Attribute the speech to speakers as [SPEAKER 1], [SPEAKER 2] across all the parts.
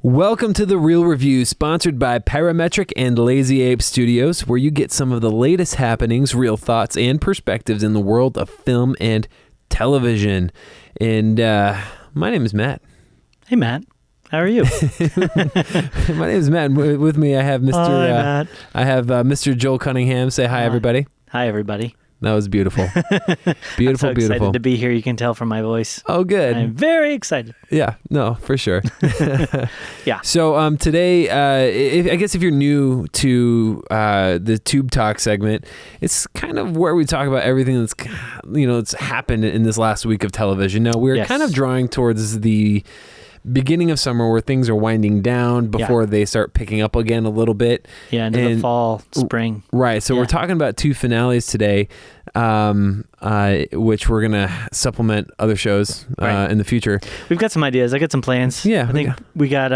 [SPEAKER 1] Welcome to The Real Review, sponsored by Parametric and Lazy Ape Studios, where you get some of the latest happenings, real thoughts, and perspectives in the world of film and television. And my name is Matt.
[SPEAKER 2] Hey, Matt. How are you?
[SPEAKER 1] My name is Matt. With me, I have Mr.
[SPEAKER 2] Hi, Matt.
[SPEAKER 1] I have Mr. Joel Cunningham. Say hi, everybody.
[SPEAKER 2] Hi, everybody.
[SPEAKER 1] That was beautiful. Beautiful,
[SPEAKER 2] I'm so
[SPEAKER 1] beautiful.
[SPEAKER 2] excited to be here. You can tell from my voice.
[SPEAKER 1] Oh, good.
[SPEAKER 2] I'm very excited.
[SPEAKER 1] Yeah, no, for sure.
[SPEAKER 2] Yeah.
[SPEAKER 1] So today, I guess if you're new to the Tube Talk segment, it's kind of where we talk about everything that's, it's happened in this last week of television. Now, we're kind of drawing towards the beginning of summer where things are winding down before they start picking up again a little bit.
[SPEAKER 2] Yeah, into the fall, spring.
[SPEAKER 1] Right. So we're talking about two finales today, which we're going to supplement other shows in the future.
[SPEAKER 2] We've got some ideas. I got some plans.
[SPEAKER 1] Yeah.
[SPEAKER 2] I think we got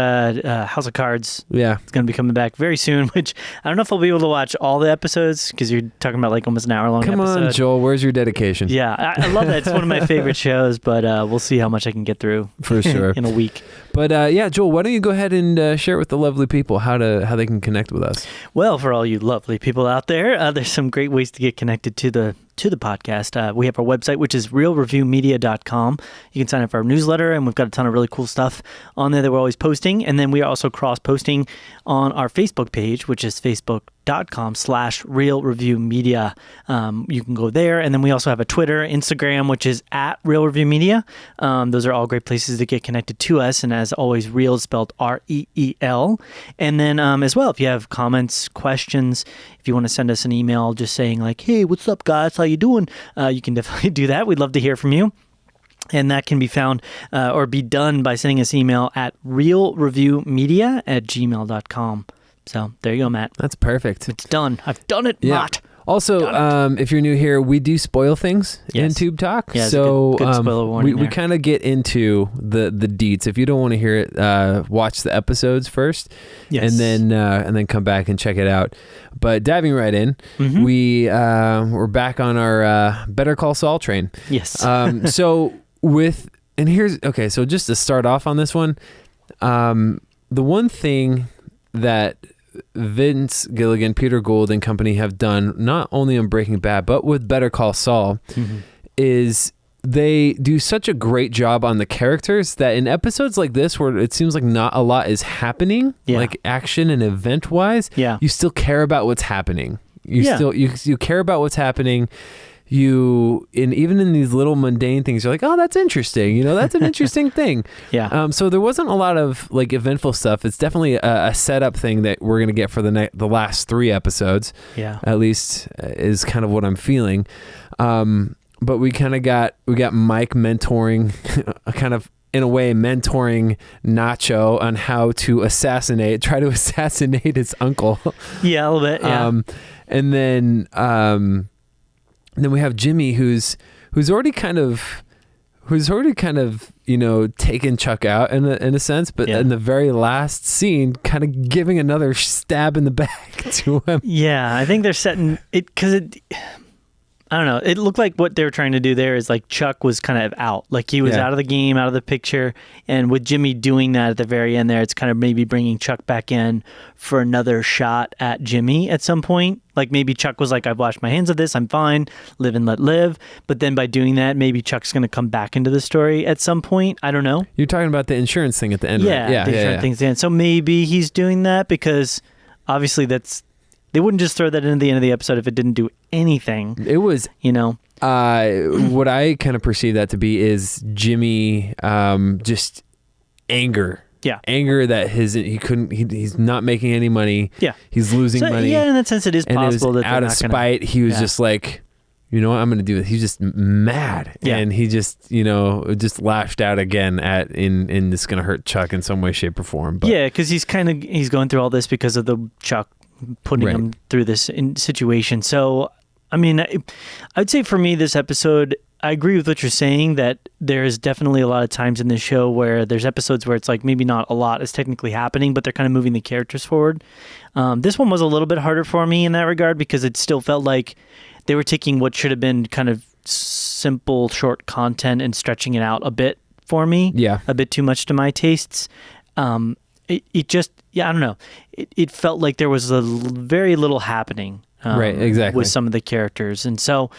[SPEAKER 2] House of Cards.
[SPEAKER 1] Yeah.
[SPEAKER 2] It's going to be coming back very soon, which I don't know if I'll be able to watch all the episodes because you're talking about like almost an hour-long episode.
[SPEAKER 1] Come on, Joel. Where's your dedication?
[SPEAKER 2] Yeah. I love that. It's one of my favorite shows, but we'll see how much I can get through
[SPEAKER 1] for sure
[SPEAKER 2] in a week.
[SPEAKER 1] But Joel, why don't you go ahead and share with the lovely people how they can connect with us?
[SPEAKER 2] Well, for all you lovely people out there, there's some great ways to get connected to the podcast. We have our website, which is realreviewmedia.com. You can sign up for our newsletter, and we've got a ton of really cool stuff on there that we're always posting. And then we are also cross-posting on our Facebook page, which is facebook.com/realreviewmedia. You can go there. And then we also have a Twitter, Instagram, which is @realreviewmedia. Those are all great places to get connected to us. And as always, real is spelled REEL. And then as well, if you have comments, questions, if you want to send us an email just saying like, hey, what's up, guys? How you doing? You can definitely do that. We'd love to hear from you. And that can be found or be done by sending us email at realreviewmedia@gmail.com. So there you go, Matt.
[SPEAKER 1] That's perfect.
[SPEAKER 2] It's done. I've done it, Matt.
[SPEAKER 1] Also, if you're new here, we do spoil things in Tube Talk.
[SPEAKER 2] Yeah,
[SPEAKER 1] so
[SPEAKER 2] good spoiler warning
[SPEAKER 1] we kind of get into the deets. If you don't want to hear it, watch the episodes first, and then come back and check it out. But diving right in, we're back on our Better Call Saul train.
[SPEAKER 2] Yes.
[SPEAKER 1] So just to start off on this one, the one thing that Vince Gilligan, Peter Gould, and company have done, not only on Breaking Bad, but with Better Call Saul, is they do such a great job on the characters that in episodes like this, where it seems like not a lot is happening, like action and event-wise, you still care about what's happening. You care about what's happening. Even in these little mundane things, you're like, oh, that's interesting. That's an interesting thing. Yeah. So there wasn't a lot of like eventful stuff. It's definitely a setup thing that we're gonna get for the last 3 episodes. Yeah. At least is kind of what I'm feeling. But we got Mike mentoring, kind of in a way mentoring Nacho on how to try to assassinate his uncle. Yeah, a little bit. Yeah. And then we have Jimmy, who's already kind of taken Chuck out in a sense, but in the very last scene, kind of giving another stab in the back to him. Yeah,
[SPEAKER 2] I think they're setting it because I don't know. It looked like what they were trying to do there is like Chuck was kind of out. Like he was out of the game, out of the picture. And with Jimmy doing that at the very end there, it's kind of maybe bringing Chuck back in for another shot at Jimmy at some point. Like maybe Chuck was like, I've washed my hands of this. I'm fine. Live and let live. But then by doing that, maybe Chuck's going to come back into the story at some point. I don't know.
[SPEAKER 1] You're talking about the insurance thing at the end, right?
[SPEAKER 2] Yeah, the insurance things at the end. So maybe he's doing that because obviously they wouldn't just throw that into the end of the episode if it didn't do anything.
[SPEAKER 1] It was, what I kind of perceive that to be is Jimmy, just anger. Yeah. Anger that he's not making any money. Yeah. He's losing money. Yeah, in
[SPEAKER 2] that sense, it is possible that
[SPEAKER 1] out of spite, he was just like, you know what, I'm going to do this. He's just mad. Yeah. And he just, just lashed out again in this going to hurt Chuck in some way, shape, or form. But,
[SPEAKER 2] yeah, because he's going through all this because of the Chuck putting him through this situation. So, I mean, I'd say for me, this episode, I agree with what you're saying that there's definitely a lot of times in this show where there's episodes where it's like maybe not a lot is technically happening, but they're kind of moving the characters forward. This one was a little bit harder for me in that regard because it still felt like they were taking what should have been kind of simple, short content and stretching it out a bit for me. Yeah. A bit too much to my tastes. it just, I don't know. It felt like there was very little happening.
[SPEAKER 1] Right, exactly.
[SPEAKER 2] With some of the characters. And so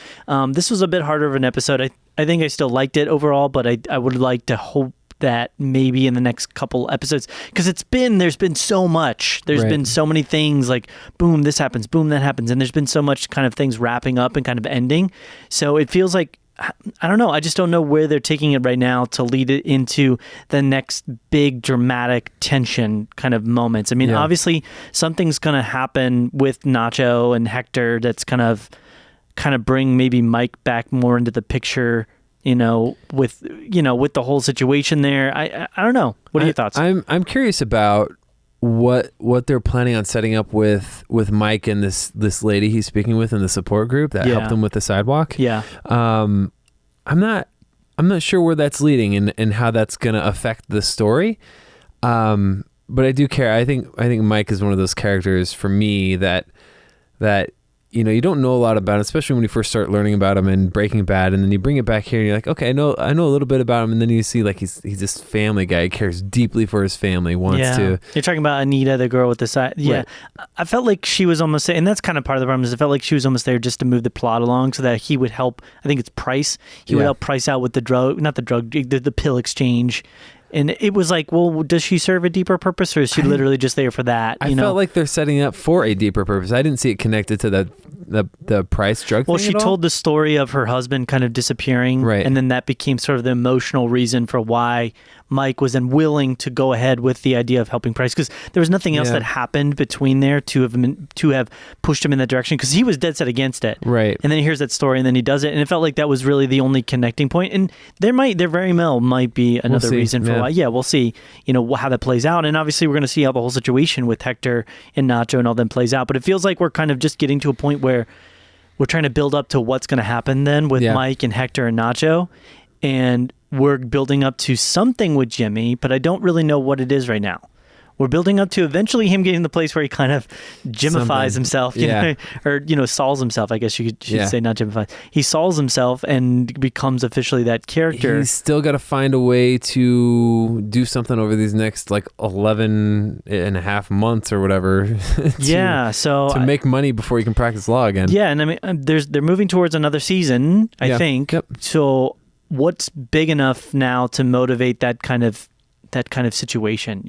[SPEAKER 2] this was a bit harder of an episode. I think I still liked it overall, but I would like to hope that maybe in the next couple episodes, because there's been so much. There's been so many things like, boom, this happens, boom, that happens. And there's been so much kind of things wrapping up and kind of ending. So it feels like, I don't know. I just don't know where they're taking it right now to lead it into the next big dramatic tension kind of moments. I mean, obviously something's going to happen with Nacho and Hector that's kind of bring maybe Mike back more into the picture, with the whole situation there. I don't know. What are your thoughts?
[SPEAKER 1] I'm curious about what they're planning on setting up with Mike and this lady he's speaking with in the support group that helped him with the sidewalk.
[SPEAKER 2] Yeah.
[SPEAKER 1] I'm not sure where that's leading and how that's going to affect the story. But I do care. I think Mike is one of those characters for me that you don't know a lot about him, especially when you first start learning about him in Breaking Bad, and then you bring it back here and you're like, okay, I know a little bit about him, and then you see like he's this family guy. He cares deeply for his family, wants to.
[SPEAKER 2] You're talking about Anita, the girl with the side. Yeah,
[SPEAKER 1] right.
[SPEAKER 2] I felt like she was almost, and that's kind of part of the problem, is I felt like she was almost there just to move the plot along so that he would help. I think it's Price. He would help Price out with the pill exchange. And it was like, well, does she serve a deeper purpose, or is she literally just there for that?
[SPEAKER 1] I felt like they're setting up for a deeper purpose. I didn't see it connected to the Price drug thing.
[SPEAKER 2] Well, she told the story of her husband kind of disappearing,
[SPEAKER 1] right?
[SPEAKER 2] And then that became sort of the emotional reason for why Mike was then willing to go ahead with the idea of helping Price, because there was nothing else that happened between there to have pushed him in that direction, because he was dead set against it,
[SPEAKER 1] right?
[SPEAKER 2] And then he hears that story and then he does it, and it felt like that was really the only connecting point. And there very well might be another reason for why. Yeah, we'll see. How that plays out, and obviously we're going to see how the whole situation with Hector and Nacho and all them plays out. But it feels like we're kind of just getting to a point where we're trying to build up to what's going to happen then with Mike and Hector and Nacho, and we're building up to something with Jimmy, but I don't really know what it is right now. We're building up to eventually him getting to the place where he kind of Jimifies himself, or Sauls himself. I guess you should say, not Jimifies. He Sauls himself and becomes officially that character.
[SPEAKER 1] He's still got to find a way to do something over these next 11 and a half months or whatever. to make money before he can practice law again.
[SPEAKER 2] Yeah, and I mean, they're moving towards another season, I think. Yep. So what's big enough now to motivate that kind of situation,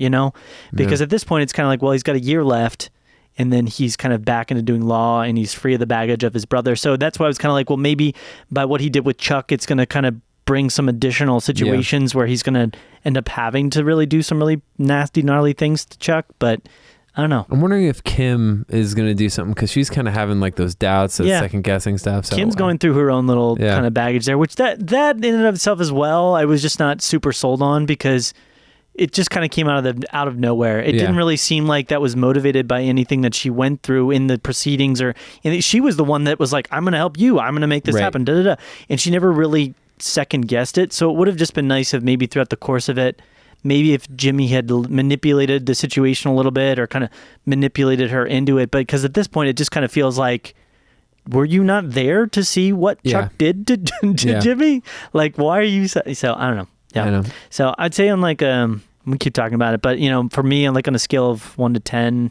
[SPEAKER 2] because at this point it's kind of like, well, he's got a year left and then he's kind of back into doing law and he's free of the baggage of his brother. So that's why I was kind of like, well, maybe by what he did with Chuck, it's going to kind of bring some additional situations where he's going to end up having to really do some really nasty, gnarly things to Chuck. But I don't know.
[SPEAKER 1] I'm wondering if Kim is going to do something, because she's kind of having those doubts, second guessing stuff. So
[SPEAKER 2] Kim's going through her own little kind of baggage there, which that in and of itself as well, I was just not super sold on, because it just kind of came out of nowhere. It didn't really seem like that was motivated by anything that she went through in the proceedings, and she was the one that was like, I'm going to help you. I'm going to make this happen. Da, da, da. And she never really second guessed it. So it would have just been nice if maybe throughout the course of it, maybe if Jimmy had manipulated the situation a little bit, or kind of manipulated her into it. But because at this point, it just kind of feels like, were you not there to see what Chuck did to Jimmy? Like, why are you so I don't know. Yeah.
[SPEAKER 1] I know.
[SPEAKER 2] So I'd say on we keep talking about it, but for me, on a scale of 1 to 10,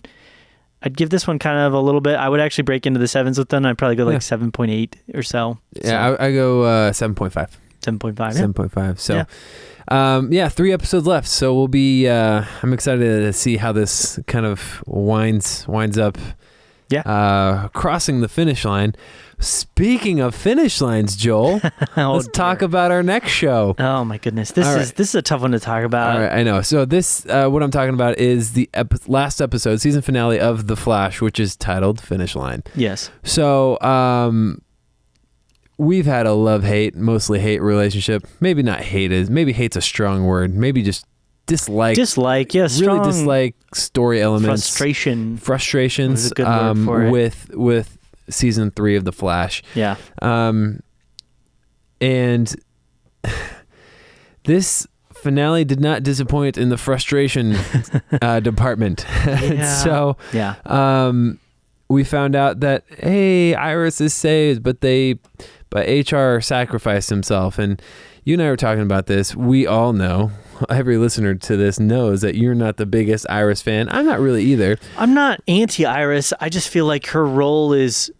[SPEAKER 2] I'd give this one kind of a little bit. I would actually break into the sevens with them. I'd probably go 7.8 or so.
[SPEAKER 1] Yeah, I go 7.5.
[SPEAKER 2] 7.5.
[SPEAKER 1] 7.5. So, 3 episodes left. So we'll be. I'm excited to see how this kind of winds up. Yeah. Crossing the finish line. Speaking of finish lines, Joel, let's talk about our next show.
[SPEAKER 2] Oh my goodness, this is a tough one to talk about.
[SPEAKER 1] All right, I know. So this, what I'm talking about is the last episode, season finale of The Flash, which is titled Finish Line.
[SPEAKER 2] Yes.
[SPEAKER 1] So we've had a love-hate, mostly hate relationship. Maybe not hate maybe hate's a strong word. Maybe just dislike, yes, really dislike story elements, frustrations
[SPEAKER 2] is a good word for it.
[SPEAKER 1] with season 3 of The Flash.
[SPEAKER 2] Yeah.
[SPEAKER 1] And this finale did not disappoint in the frustration department. So we found out that, hey, Iris is saved, but HR sacrificed himself. And you and I were talking about this. We all know every listener to this knows that you're not the biggest Iris fan. I'm not really either.
[SPEAKER 2] I'm not anti-Iris. I just feel like her role is...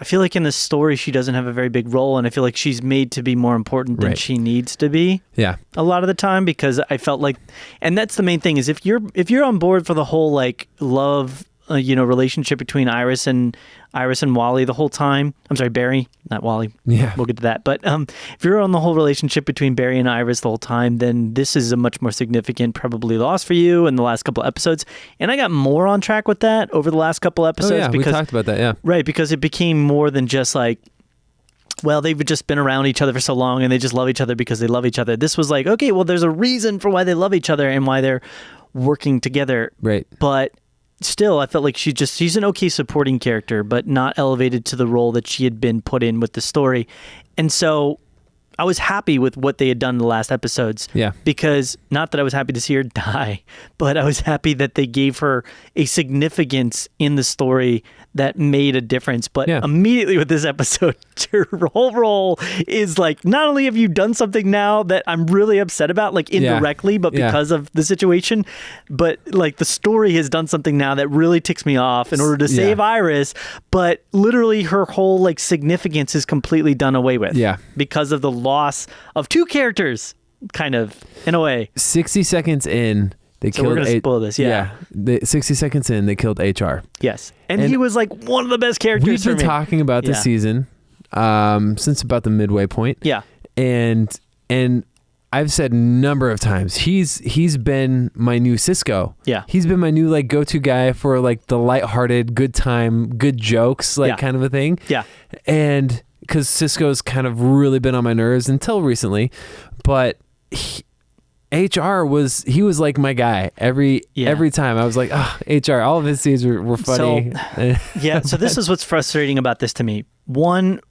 [SPEAKER 2] I feel like in the story she doesn't have a very big role, and I feel like she's made to be more important than she needs to be.
[SPEAKER 1] Yeah.
[SPEAKER 2] A lot of the time, because I felt like, and that's the main thing, is if you're on board for the whole like love relationship between Iris and Wally the whole time. I'm sorry, Barry, not Wally.
[SPEAKER 1] Yeah.
[SPEAKER 2] We'll get to that. But if you're on the whole relationship between Barry and Iris the whole time, then this is a much more significant probably loss for you in the last couple episodes. And I got more on track with that over the last couple episodes.
[SPEAKER 1] Oh, yeah,
[SPEAKER 2] because,
[SPEAKER 1] we talked about that, yeah.
[SPEAKER 2] Right, because it became more than just like, well, they've just been around each other for so long and they just love each other because they love each other. This was like, okay, well, there's a reason for why they love each other and why they're working together.
[SPEAKER 1] Right.
[SPEAKER 2] But still, I felt like she's an okay supporting character, but not elevated to the role that she had been put in with the story. And so I was happy with what they had done in the last episodes.
[SPEAKER 1] Yeah.
[SPEAKER 2] Because not that I was happy to see her die, but I was happy that they gave her a significance in the story that made a difference. But immediately with this episode, her whole role is like, not only have you done something now that I'm really upset about, like indirectly, but because of the situation, but like the story has done something now that really ticks me off in order to save Iris, but literally her whole like significance is completely done away with.
[SPEAKER 1] Yeah.
[SPEAKER 2] Because of the loss of two characters, kind of, in a way.
[SPEAKER 1] 60 seconds in, they killed...
[SPEAKER 2] We're going to spoil this,
[SPEAKER 1] 60 seconds in, they killed HR.
[SPEAKER 2] Yes. And he was like one of the best characters
[SPEAKER 1] We've been talking about this season since about the midway point.
[SPEAKER 2] Yeah.
[SPEAKER 1] And I've said a number of times, he's been my new Cisco.
[SPEAKER 2] Yeah.
[SPEAKER 1] He's been my new like go-to guy for like the lighthearted, good time, good jokes, like kind of a thing.
[SPEAKER 2] Yeah.
[SPEAKER 1] And because Cisco's kind of really been on my nerves until recently, but HR was like my guy every time. I was like, HR, all of his scenes were funny.
[SPEAKER 2] So this is what's frustrating about this to me. One,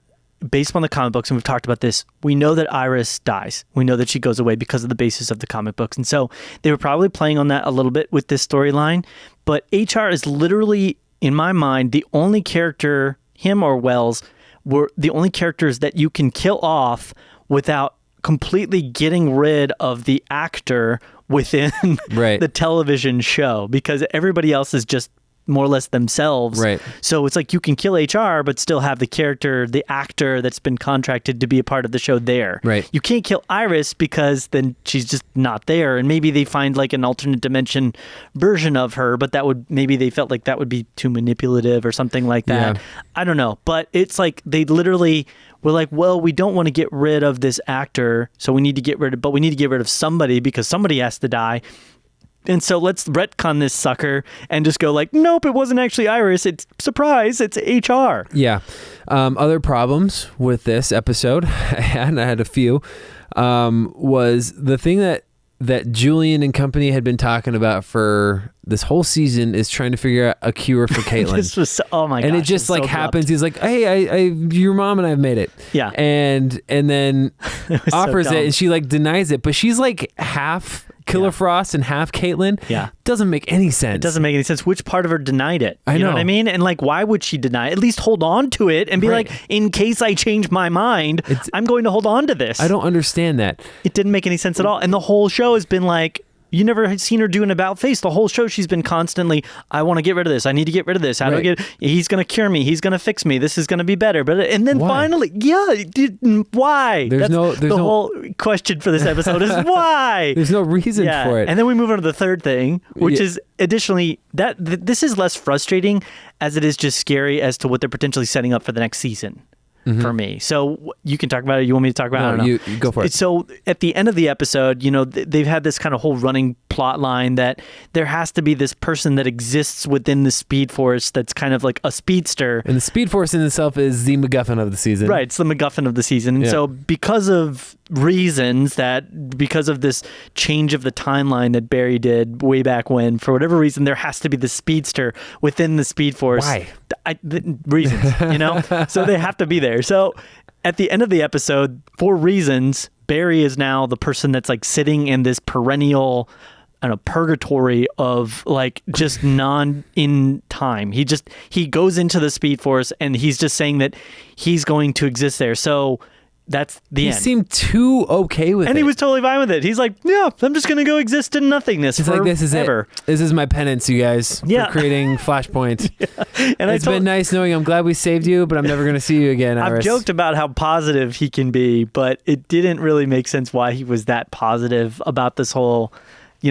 [SPEAKER 2] based on the comic books, and we've talked about this, we know that Iris dies. We know that she goes away because of the basis of the comic books. And so they were probably playing on that a little bit with this storyline. But HR is literally, in my mind, the only character, him or Wells, were the only characters that you can kill off without completely getting rid of the actor within the television show, because everybody else is just more or less themselves.
[SPEAKER 1] Right.
[SPEAKER 2] So it's like you can kill HR, but still have the character, the actor that's been contracted to be a part of the show there.
[SPEAKER 1] Right.
[SPEAKER 2] You can't kill Iris because then she's just not there. And maybe they find like an alternate dimension version of her, but maybe they felt like that would be too manipulative or something like that.
[SPEAKER 1] Yeah.
[SPEAKER 2] I don't know. But it's like they literally were like, well, we don't want to get rid of this actor, so we need to get rid of somebody because somebody has to die. And so let's retcon this sucker and just go like, nope, it wasn't actually Iris. It's surprise. It's HR.
[SPEAKER 1] Yeah. Other problems with this episode, I had a few, was the thing that Julian and company had been talking about for this whole season is trying to figure out a cure for Caitlin.
[SPEAKER 2] This was oh my god!
[SPEAKER 1] And it just like happens. He's like, "Hey, I your mom and I've made it."
[SPEAKER 2] Yeah.
[SPEAKER 1] And then offers it, and she like denies it, but she's like half Killer Frost and half Caitlin.
[SPEAKER 2] Yeah.
[SPEAKER 1] Doesn't make any sense.
[SPEAKER 2] It doesn't make any sense. Which part of her denied it?
[SPEAKER 1] I know
[SPEAKER 2] what I mean? And like, why would she deny it? At least hold on to it and be like, in case I change my mind, I'm going to hold on to this.
[SPEAKER 1] I don't understand that.
[SPEAKER 2] It didn't make any sense at all. And the whole show has been like, you never seen her do an about face. The whole show, she's been constantly, I want to get rid of this. I need to get rid of this. How do I get? He's going to cure me. He's going to fix me. This is going to be better. And then finally, why?
[SPEAKER 1] There's
[SPEAKER 2] the whole question for this episode is why?
[SPEAKER 1] There's no reason for it.
[SPEAKER 2] And then we move on to the third thing, which is additionally that this is less frustrating as it is just scary as to what they're potentially setting up for the next season. For me. So you can talk about it. You want me to talk about it? I don't know.
[SPEAKER 1] You go for it.
[SPEAKER 2] So at the end of the episode, they've had this kind of whole running plot line that there has to be this person that exists within the Speed Force that's kind of like a speedster.
[SPEAKER 1] And the Speed Force in itself is the MacGuffin of the season.
[SPEAKER 2] Right. It's the MacGuffin of the season. And so because of this change of the timeline that Barry did way back when, for whatever reason, there has to be the speedster within the Speed Force.
[SPEAKER 1] Why?
[SPEAKER 2] Reasons, So they have to be there. So at the end of the episode, for reasons, Barry is now the person that's like sitting in this perennial, purgatory of like just in time. He goes into the Speed Force and he's just saying that he's going to exist there. So that's the
[SPEAKER 1] He
[SPEAKER 2] end.
[SPEAKER 1] seemed too okay with it.
[SPEAKER 2] And he was totally fine with it. He's like, yeah, I'm just going to go exist in nothingness
[SPEAKER 1] It's like, this is
[SPEAKER 2] forever.
[SPEAKER 1] it. This is my penance, you guys,
[SPEAKER 2] Yeah.
[SPEAKER 1] for creating Flashpoint.
[SPEAKER 2] And
[SPEAKER 1] It's been nice knowing I'm glad we saved you, but I'm never going to see you again, Iris.
[SPEAKER 2] I've joked about how positive he can be, but it didn't really make sense why he was that positive about this whole,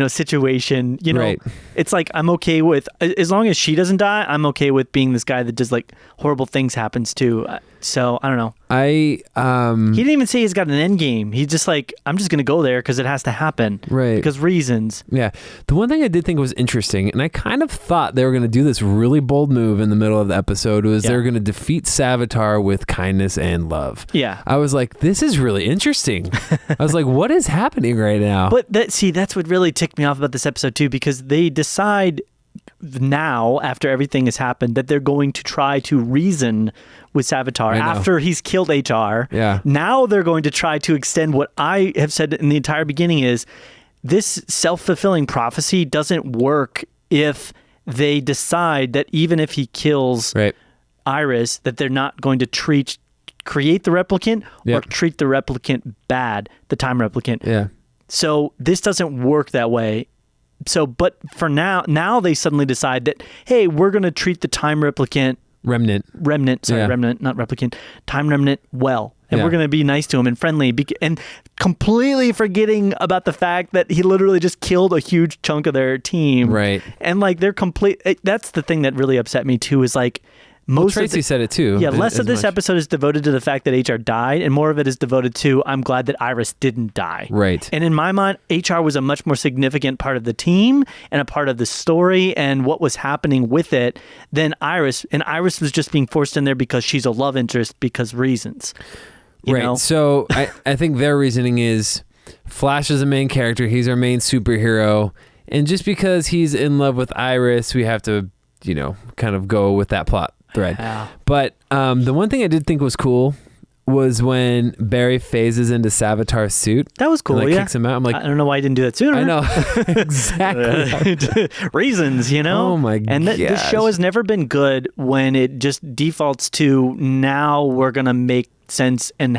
[SPEAKER 2] situation.
[SPEAKER 1] Right.
[SPEAKER 2] It's like, I'm okay with, as long as she doesn't die, I'm okay with being this guy that does like horrible things happens to. So I don't know. He didn't even say he's got an end game. He's just like, I'm just going to go there because it has to happen.
[SPEAKER 1] Right.
[SPEAKER 2] Because reasons.
[SPEAKER 1] Yeah. The one thing I did think was interesting, and I kind of thought they were going to do this really bold move in the middle of the episode, was they were going to defeat Savitar with kindness and love.
[SPEAKER 2] Yeah.
[SPEAKER 1] I was like, this is really interesting. I was like, what is happening right now?
[SPEAKER 2] But that's what really ticked me off about this episode too, because they decide now, after everything has happened, that they're going to try to reason with Savitar after he's killed HR.
[SPEAKER 1] Yeah.
[SPEAKER 2] Now they're going to try to extend what I have said in the entire beginning is this self-fulfilling prophecy doesn't work if they decide that even if he kills Iris, that they're not going to create the replicant or treat the replicant bad, the time replicant.
[SPEAKER 1] Yeah.
[SPEAKER 2] So this doesn't work that way. So, but for now they suddenly decide that, hey, we're going to treat the time replicant remnant, not replicant, time remnant well. And we're going to be nice to him and friendly and completely forgetting about the fact that he literally just killed a huge chunk of their team.
[SPEAKER 1] Right.
[SPEAKER 2] And like that's the thing that really upset me too, is like,
[SPEAKER 1] Tracy said it too.
[SPEAKER 2] Yeah, less of this episode is devoted to the fact that HR died, and more of it is devoted to, I'm glad that Iris didn't die.
[SPEAKER 1] Right.
[SPEAKER 2] And in my mind, HR was a much more significant part of the team and a part of the story and what was happening with it than Iris. And Iris was just being forced in there because she's a love interest because reasons. You know?
[SPEAKER 1] So I think their reasoning is Flash is the main character. He's our main superhero. And just because he's in love with Iris, we have to, kind of go with that plot thread.
[SPEAKER 2] Yeah.
[SPEAKER 1] But the one thing I did think was cool was when Barry phases into Savitar's suit.
[SPEAKER 2] That was cool.
[SPEAKER 1] And kicks him out. I'm like,
[SPEAKER 2] I don't know why he didn't do that sooner.
[SPEAKER 1] I know. Exactly.
[SPEAKER 2] Reasons,
[SPEAKER 1] Oh my god.
[SPEAKER 2] And this show has never been good when it just defaults to, now we're going to make sense and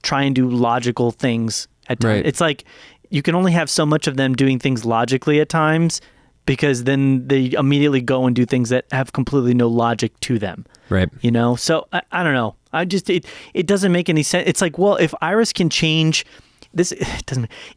[SPEAKER 2] try and do logical things at times.
[SPEAKER 1] Right.
[SPEAKER 2] It's like you can only have so much of them doing things logically at times, because then they immediately go and do things that have completely no logic to them.
[SPEAKER 1] Right.
[SPEAKER 2] So I don't know. It doesn't make any sense. It's like, well, if Iris can change this,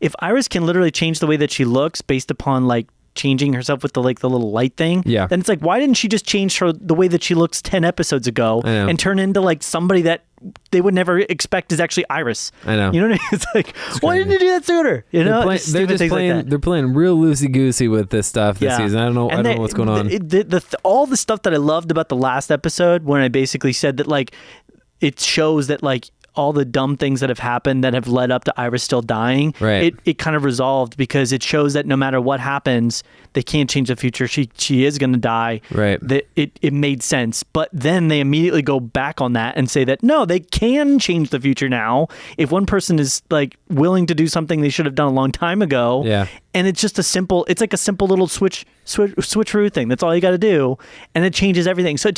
[SPEAKER 2] if Iris can literally change the way that she looks based upon like changing herself with the little light thing, then it's like, why didn't she just change the way that she looks 10 episodes ago and turn into like somebody that they would never expect is actually Iris?
[SPEAKER 1] I know.
[SPEAKER 2] You know what I mean? It's like, why didn't you do that sooner?
[SPEAKER 1] They're playing real loosey-goosey with this stuff this season. I don't know what's going on.
[SPEAKER 2] All the stuff that I loved about the last episode, when I basically said that like it shows that like all the dumb things that have happened that have led up to Iris still dying, it kind of resolved, because it shows that no matter what happens, they can't change the future. She is going to die.
[SPEAKER 1] Right.
[SPEAKER 2] It made sense. But then they immediately go back on that and say that, no, they can change the future now. If one person is like willing to do something they should have done a long time ago.
[SPEAKER 1] Yeah.
[SPEAKER 2] And it's just it's like a simple little switcheroo thing. That's all you got to do. And it changes everything. So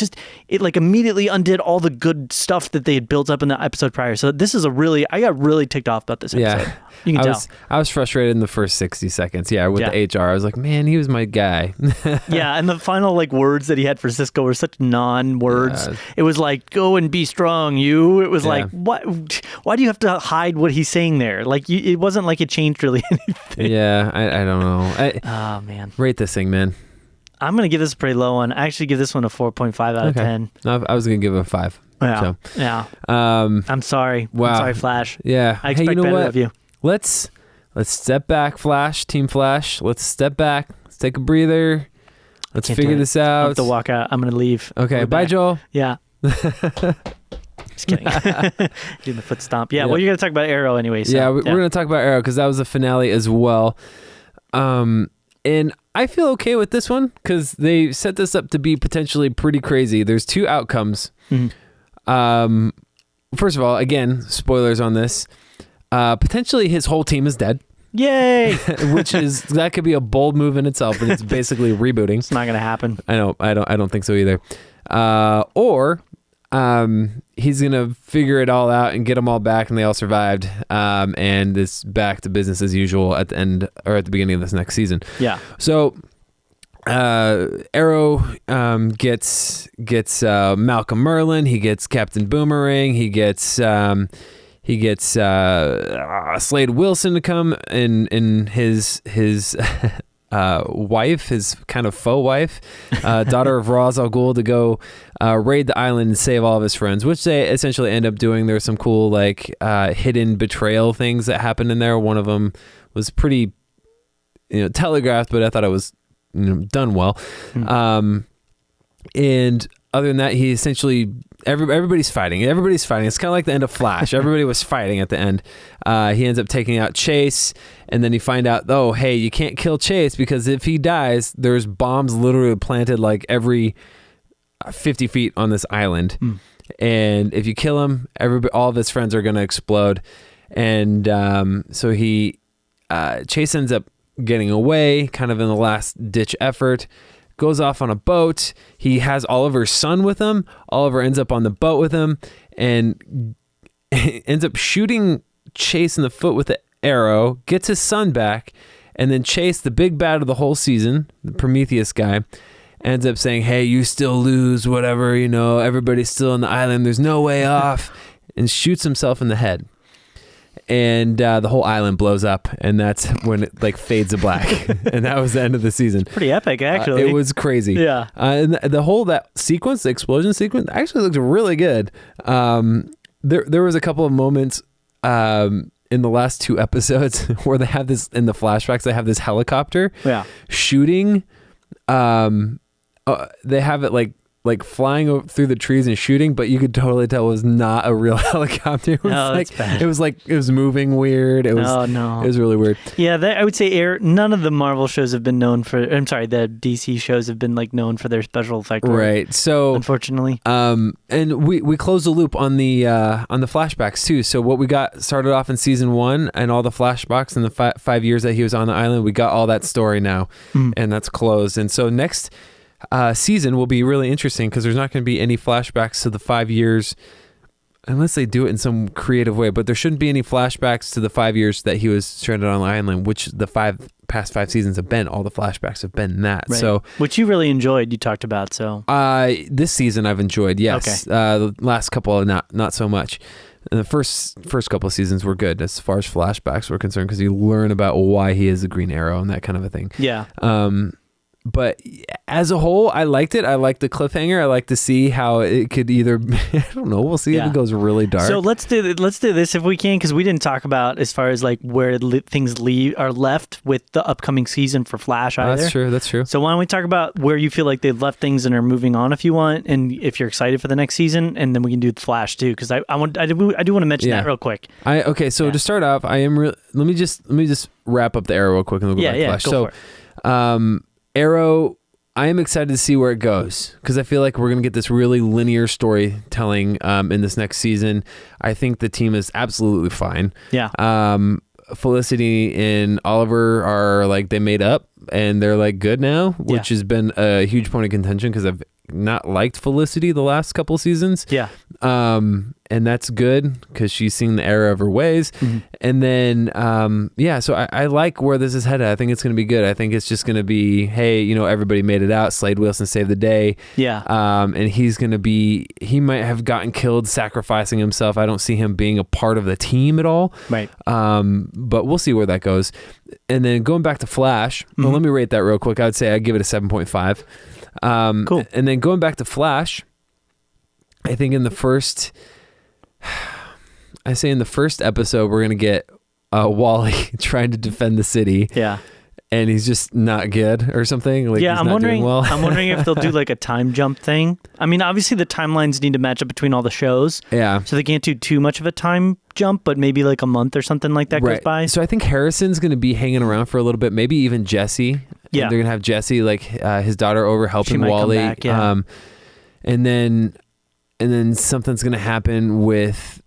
[SPEAKER 2] it like immediately undid all the good stuff that they had built up in the episode prior. So this is I got really ticked off about this episode.
[SPEAKER 1] Yeah.
[SPEAKER 2] You can tell.
[SPEAKER 1] I was frustrated in the first 60 seconds. Yeah. With the HR, I was like, man, he was my guy.
[SPEAKER 2] Yeah. And the final like words that he had for Cisco were such non-words. Yeah. It was like, go and be strong, you. It was like, what? Why do you have to hide what he's saying there? Like, it wasn't like it changed really anything.
[SPEAKER 1] Yeah. I don't know.
[SPEAKER 2] Oh, man.
[SPEAKER 1] Rate this thing, man.
[SPEAKER 2] I'm going to give this a pretty low one. I actually give this one a 4.5 out of 10.
[SPEAKER 1] I was going to give it a 5.
[SPEAKER 2] Yeah.
[SPEAKER 1] So.
[SPEAKER 2] Yeah. I'm sorry.
[SPEAKER 1] Wow.
[SPEAKER 2] I'm sorry, Flash.
[SPEAKER 1] Yeah.
[SPEAKER 2] I expect better of you.
[SPEAKER 1] Let's step back, Flash, Team Flash. Let's step back. Let's take a breather. Let's figure this out.
[SPEAKER 2] I have to walk out. I'm going to leave.
[SPEAKER 1] Okay. Bye, Joel.
[SPEAKER 2] Yeah. Just kidding. Doing the foot stomp. Yeah. Well, you're going to talk about Arrow anyway. So,
[SPEAKER 1] we're going to talk about Arrow because that was the finale as well. And I feel okay with this one because they set this up to be potentially pretty crazy. There's 2 outcomes. Mm-hmm. First of all, again, spoilers on this. Potentially his whole team is dead.
[SPEAKER 2] Yay!
[SPEAKER 1] That could be a bold move in itself, and it's basically rebooting.
[SPEAKER 2] It's not going to happen.
[SPEAKER 1] I don't think so either. Or he's going to figure it all out and get them all back, and they all survived. And it's back to business as usual at the end or at the beginning of this next season.
[SPEAKER 2] Yeah.
[SPEAKER 1] So Arrow gets Malcolm Merlin, he gets Captain Boomerang, he gets Slade Wilson to come in his wife, his kind of faux wife, daughter of Ra's al Ghul, to go raid the island and save all of his friends, which they essentially end up doing. There's some cool hidden betrayal things that happened in there. One of them was pretty telegraphed, but I thought it was done well. And other than that, he essentially everybody's fighting. It's kind of like the end of Flash. Everybody was fighting at the end. He ends up taking out Chase, and then you find out, oh, hey, you can't kill Chase because if he dies, there's bombs literally planted like every 50 feet on this island. And if you kill him, all of his friends are going to explode. And so Chase ends up getting away kind of in the last ditch effort, goes off on a boat. He has Oliver's son with him. Oliver ends up on the boat with him and ends up shooting Chase in the foot with the arrow, gets his son back, and then Chase, the big bad of the whole season, the Prometheus guy, ends up saying, hey, you still lose, whatever, everybody's still on the island, there's no way off, and shoots himself in the head. And the whole island blows up, and that's when it fades to black. And that was the end of the season.
[SPEAKER 2] Pretty epic, actually.
[SPEAKER 1] It was crazy.
[SPEAKER 2] Yeah.
[SPEAKER 1] And that sequence, the explosion sequence, actually looks really good. There was a couple of moments in the last 2 episodes where they have this, in the flashbacks, they have this helicopter shooting. They have it like flying through the trees and shooting, but you could totally tell it was not a real helicopter. It was
[SPEAKER 2] that's bad.
[SPEAKER 1] It was moving weird. It was, it was really weird.
[SPEAKER 2] Yeah, I would say none of the Marvel shows have been known for, the DC shows have been known for their special effect work.
[SPEAKER 1] Right. So
[SPEAKER 2] unfortunately.
[SPEAKER 1] And we closed the loop on the flashbacks too. So what we got started off in season 1 and all the flashbacks in the 5 years that he was on the island, we got all that story now, and that's closed. And so next season will be really interesting because there's not going to be any flashbacks to the 5 years unless they do it in some creative way, but there shouldn't be any flashbacks to the 5 years that he was stranded on the island, which the past 5 seasons have been. All the flashbacks have been that.
[SPEAKER 2] Right.
[SPEAKER 1] So,
[SPEAKER 2] which you really enjoyed, you talked about. So
[SPEAKER 1] this season I've enjoyed, yes.
[SPEAKER 2] Okay.
[SPEAKER 1] The last couple not so much. And the first couple of seasons were good as far as flashbacks were concerned because you learn about why he is the Green Arrow and that kind of a thing.
[SPEAKER 2] Yeah.
[SPEAKER 1] But as a whole, I liked it. I liked the cliffhanger. I like to see how it could either, I don't know, we'll see if it goes really dark.
[SPEAKER 2] So let's do this if we can, because we didn't talk about as far as where things are left with the upcoming season for Flash either.
[SPEAKER 1] That's true.
[SPEAKER 2] So why don't we talk about where you feel like they've left things and are moving on if you want, and if you're excited for the next season, and then we can do Flash too, because I do want to mention that real quick.
[SPEAKER 1] So to start off, let me just wrap up the Arrow real quick and we'll go back to Flash.
[SPEAKER 2] Go for it.
[SPEAKER 1] Arrow, I am excited to see where it goes because I feel like we're going to get this really linear storytelling in this next season. I think the team is absolutely fine.
[SPEAKER 2] Yeah.
[SPEAKER 1] Felicity and Oliver are they made up and they're good now, which has been a huge point of contention because I've not liked Felicity the last couple seasons.
[SPEAKER 2] Yeah.
[SPEAKER 1] And that's good because she's seen the error of her ways. Mm-hmm. And then, so I like where this is headed. I think it's going to be good. I think it's just going to be, hey, everybody made it out. Slade Wilson saved the day.
[SPEAKER 2] Yeah.
[SPEAKER 1] And he might have gotten killed sacrificing himself. I don't see him being a part of the team at all.
[SPEAKER 2] Right.
[SPEAKER 1] But we'll see where that goes. And then going back to Flash, well, let me rate that real quick. I would say I'd give it a 7.5.
[SPEAKER 2] Cool.
[SPEAKER 1] And then going back to Flash, I think in the first episode, we're going to get Wally trying to defend the city.
[SPEAKER 2] Yeah.
[SPEAKER 1] And he's just not good or something.
[SPEAKER 2] I'm wondering if they'll do a time jump thing. I mean, obviously the timelines need to match up between all the shows.
[SPEAKER 1] Yeah.
[SPEAKER 2] So they can't do too much of a time jump, but maybe a month or something like that goes by.
[SPEAKER 1] So I think Harrison's going to be hanging around for a little bit, maybe even Jesse.
[SPEAKER 2] Yeah.
[SPEAKER 1] And they're going to have Jesse, his daughter over helping
[SPEAKER 2] she might
[SPEAKER 1] Wally.
[SPEAKER 2] Come back, yeah.
[SPEAKER 1] And then something's going to happen with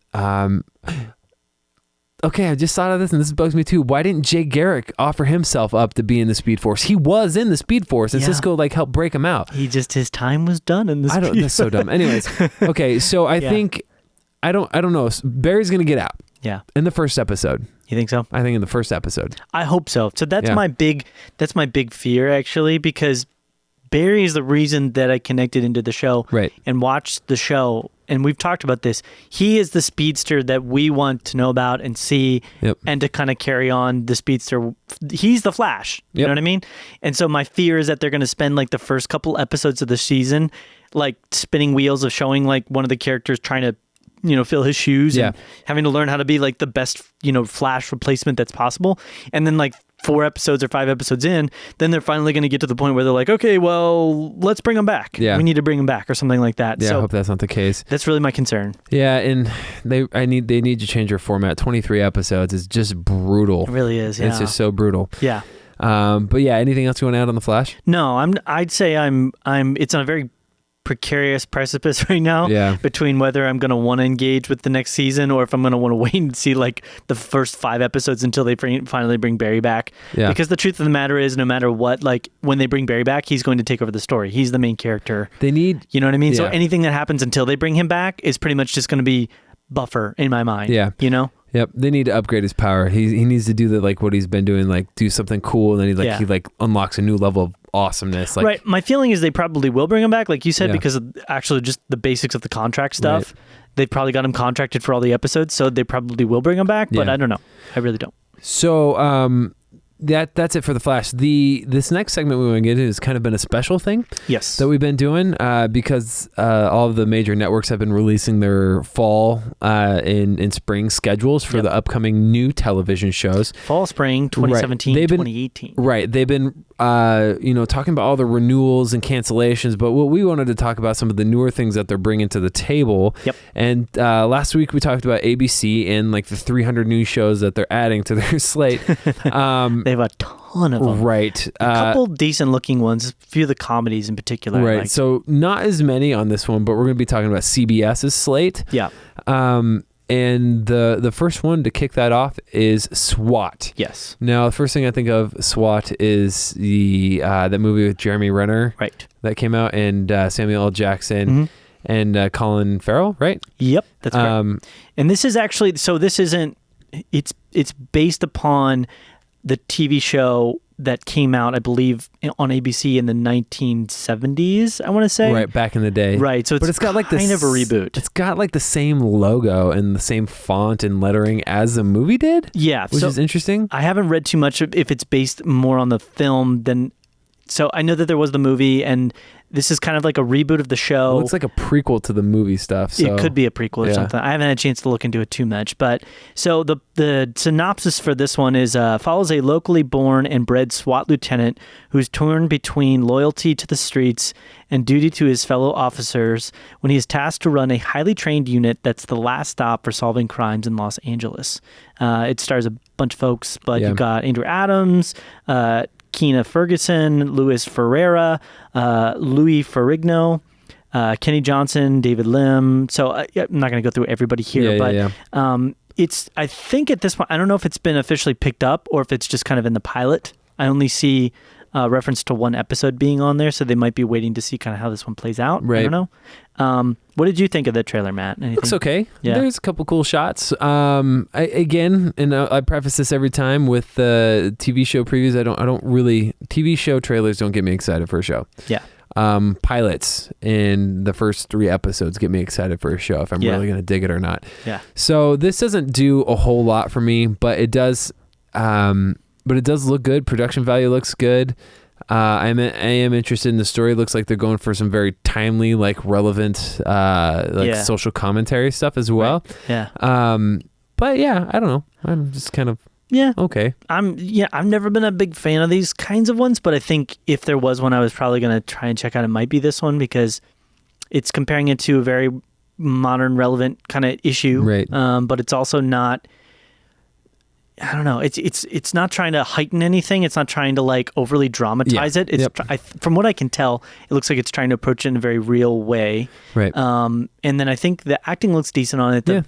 [SPEAKER 1] okay, I just thought of this, and this bugs me too. Why didn't Jay Garrick offer himself up to be in the Speed Force? He was in the Speed Force, and Cisco like helped break him out.
[SPEAKER 2] His time was done in the Speed Force.
[SPEAKER 1] That's so dumb. Anyways, okay, so I think I don't know. Barry's gonna get out.
[SPEAKER 2] Yeah.
[SPEAKER 1] In the first episode.
[SPEAKER 2] You think so?
[SPEAKER 1] I think in the first episode.
[SPEAKER 2] I hope so. So that's my big fear, actually, because Barry is the reason that I connected into the show and watched the show. And we've talked about this. He is the speedster that we want to know about and see and to kind of carry on the speedster. He's the Flash. You know what I mean? And so my fear is that they're going to spend like the first couple episodes of the season like spinning wheels of showing like one of the characters trying to fill his shoes and having to learn how to be like the best, Flash replacement that's possible. And then like 4 episodes or 5 episodes in, then they're finally going to get to the point where they're like, okay, well, let's bring him back. Yeah. We need to bring him back or something like that.
[SPEAKER 1] Yeah,
[SPEAKER 2] so
[SPEAKER 1] I hope that's not the case.
[SPEAKER 2] That's really my concern.
[SPEAKER 1] Yeah, and they need to change their format. 23 episodes is just brutal.
[SPEAKER 2] It really is, yeah.
[SPEAKER 1] It's just so brutal.
[SPEAKER 2] Yeah.
[SPEAKER 1] But yeah, anything else you want to add on The Flash?
[SPEAKER 2] No, I'd say it's on a very precarious precipice right now between whether I'm going to want to engage with the next season or if I'm going to want to wait and see like the first 5 episodes until they finally bring Barry back. Yeah. Because the truth of the matter is, no matter what, like when they bring Barry back, he's going to take over the story. He's the main character.
[SPEAKER 1] They need,
[SPEAKER 2] you know what I mean? So anything that happens until they bring him back is pretty much just going to be buffer in my mind. Yeah.
[SPEAKER 1] Yep, they need to upgrade his power. He needs to do what he's been doing, like do something cool, and then he unlocks a new level of awesomeness. Like,
[SPEAKER 2] right. My feeling is they probably will bring him back, like you said, because of actually just the basics of the contract stuff. Right. They've probably got him contracted for all the episodes, so they probably will bring him back. But I don't know. I really don't.
[SPEAKER 1] So that's it for The Flash. This next segment we want to get into has kind of been a special thing.
[SPEAKER 2] Yes.
[SPEAKER 1] That we've been doing because all of the major networks have been releasing their fall and spring schedules for the upcoming new television shows.
[SPEAKER 2] Fall, spring, 2017, 2018.
[SPEAKER 1] Right. They've been talking about all the renewals and cancellations, but what we wanted to talk about some of the newer things that they're bringing to the table. Yep. And last week we talked about ABC and like the 300 new shows that they're adding to their slate.
[SPEAKER 2] They have a ton of them.
[SPEAKER 1] Right.
[SPEAKER 2] A couple decent looking ones, a few of the comedies in particular.
[SPEAKER 1] Right. So not as many on this one, but we're going to be talking about CBS's slate.
[SPEAKER 2] Yeah.
[SPEAKER 1] And the first one to kick that off is SWAT.
[SPEAKER 2] Yes.
[SPEAKER 1] Now, the first thing I think of SWAT is that movie with Jeremy Renner.
[SPEAKER 2] Right. That
[SPEAKER 1] came out, and Samuel L. Jackson and Colin Farrell, right?
[SPEAKER 2] Yep, that's correct. And this is actually, so this isn't, it's based upon the TV show that came out, I believe, on ABC in the 1970s, I want to say.
[SPEAKER 1] Right, back in the day.
[SPEAKER 2] Right, so it's got like kind of a reboot.
[SPEAKER 1] It's got like the same logo and the same font and lettering as the movie did.
[SPEAKER 2] Yeah.
[SPEAKER 1] Which is interesting.
[SPEAKER 2] I haven't read too much if it's based more on the film than... So I know that there was the movie, and this is kind of like a reboot of the show.
[SPEAKER 1] It looks like a prequel to the movie stuff. So.
[SPEAKER 2] It could be a prequel or something. I haven't had a chance to look into it too much. But so the synopsis for this one is follows a locally born and bred SWAT lieutenant who's torn between loyalty to the streets and duty to his fellow officers when he is tasked to run a highly trained unit that's the last stop for solving crimes in Los Angeles. It stars a bunch of folks, but you've got Andrew Adams, Keena Ferguson, Luis Ferreira, Louis Ferrigno, Kenny Johnson, David Lim. So I'm not going to go through everybody here, but it's, I think at this point, I don't know if it's been officially picked up or if it's just kind of in the pilot. I only see reference to one episode being on there, so they might be waiting to see kind of how this one plays out. Right. I don't know. What did you think of the trailer, Matt? Anything?
[SPEAKER 1] Looks okay. Yeah. There's a couple cool shots. I preface this every time with the TV show previews. I don't really, TV show trailers don't get me excited for a show.
[SPEAKER 2] Yeah.
[SPEAKER 1] Pilots in the first 3 episodes get me excited for a show if I'm really going to dig it or not.
[SPEAKER 2] Yeah.
[SPEAKER 1] So this doesn't do a whole lot for me, but it does. But it does look good. Production value looks good. I am interested in the story. It looks like they're going for some very timely, like relevant, social commentary stuff as well.
[SPEAKER 2] Right. Yeah.
[SPEAKER 1] But yeah, I don't know. I'm just kind of okay.
[SPEAKER 2] I've never been a big fan of these kinds of ones, but I think if there was one I was probably going to try and check out, it might be this one because it's comparing it to a very modern, relevant kind of issue.
[SPEAKER 1] Right.
[SPEAKER 2] But it's also not. I don't know. It's not trying to heighten anything. It's not trying to like overly dramatize it. It's from what I can tell, it looks like it's trying to approach it in a very real way.
[SPEAKER 1] Right.
[SPEAKER 2] And then I think the acting looks decent on it.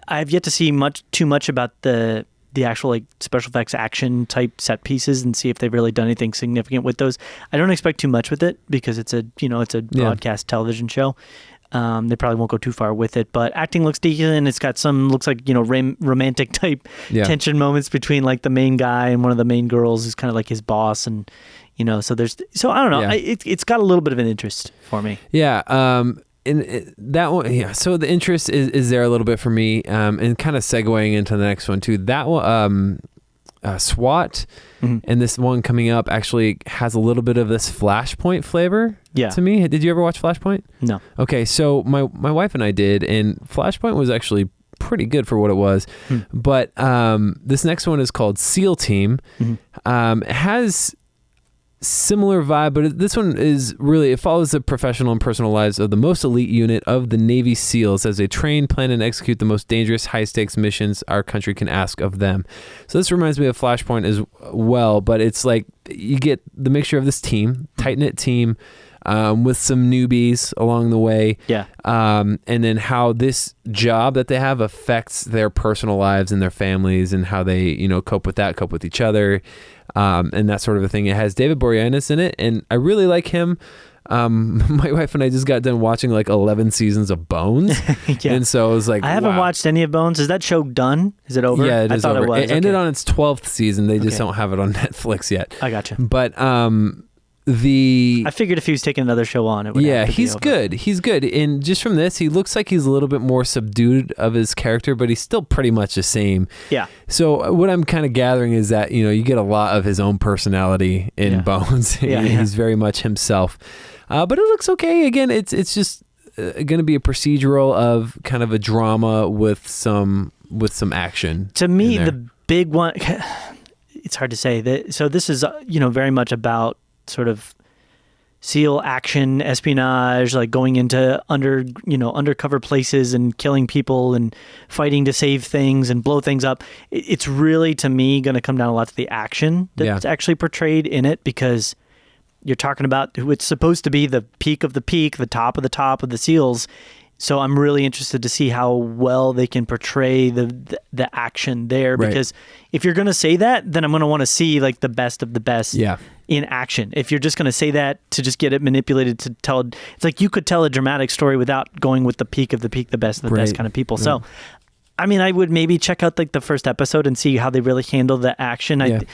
[SPEAKER 2] I've yet to see too much about the actual like special effects action type set pieces and see if they've really done anything significant with those. I don't expect too much with it because it's a broadcast television show. They probably won't go too far with it, but acting looks decent. It's got some, looks like, romantic type tension moments between like the main guy and one of the main girls who's kind of like his boss. And, so I don't know. Yeah. It's got a little bit of an interest for me.
[SPEAKER 1] Yeah. And that one, yeah. So the interest is there a little bit for me, and kind of segueing into the next one too. That one, SWAT, and this one coming up actually has a little bit of this Flashpoint flavor to me. Did you ever watch Flashpoint?
[SPEAKER 2] No.
[SPEAKER 1] Okay, so my wife and I did, and Flashpoint was actually pretty good for what it was. But this next one is called SEAL Team. It has similar vibe, but this one is really, it follows the professional and personal lives of the most elite unit of the Navy SEALs as they train, plan, and execute the most dangerous, high-stakes missions our country can ask of them. So this reminds me of Flashpoint as well, but it's like you get the mixture of this team, tight-knit team, with some newbies along the way. And then how this job that they have affects their personal lives and their families and how they, cope with each other. And that sort of a thing. It has David Boreanaz in it, and I really like him. My wife and I just got done watching like 11 seasons of Bones. And so I was like,
[SPEAKER 2] I haven't watched any of Bones. Is that show done? Is it over?
[SPEAKER 1] Yeah, it is over. It was. It ended on its 12th season. They just don't have it on Netflix yet.
[SPEAKER 2] I gotcha.
[SPEAKER 1] But I
[SPEAKER 2] figured if he was taking another show on, it would have to
[SPEAKER 1] he's
[SPEAKER 2] be over.
[SPEAKER 1] good. He's good. And just from this, he looks like he's a little bit more subdued of his character, but he's still pretty much the same.
[SPEAKER 2] Yeah.
[SPEAKER 1] So what I'm kind of gathering is that, you get a lot of his own personality in Bones. He's very much himself. But it looks okay. Again, it's just going to be a procedural of kind of a drama with some action.
[SPEAKER 2] To me, the big one, it's hard to say. So this is, very much about sort of SEAL action, espionage, like going into undercover places and killing people and fighting to save things and blow things up. It's really, to me, going to come down a lot to the action that's actually portrayed in it, because you're talking about who it's supposed to be the peak of the peak, the top of the SEALs. So I'm really interested to see how well they can portray the action there, because if you're going to say that, then I'm going to want to see like the best of the best in action. If you're just going to say that to just get it manipulated to tell, it's like you could tell a dramatic story without going with the peak of the peak, the best of the best kind of people. So, I mean, I would maybe check out like the first episode and see how they really handle the action.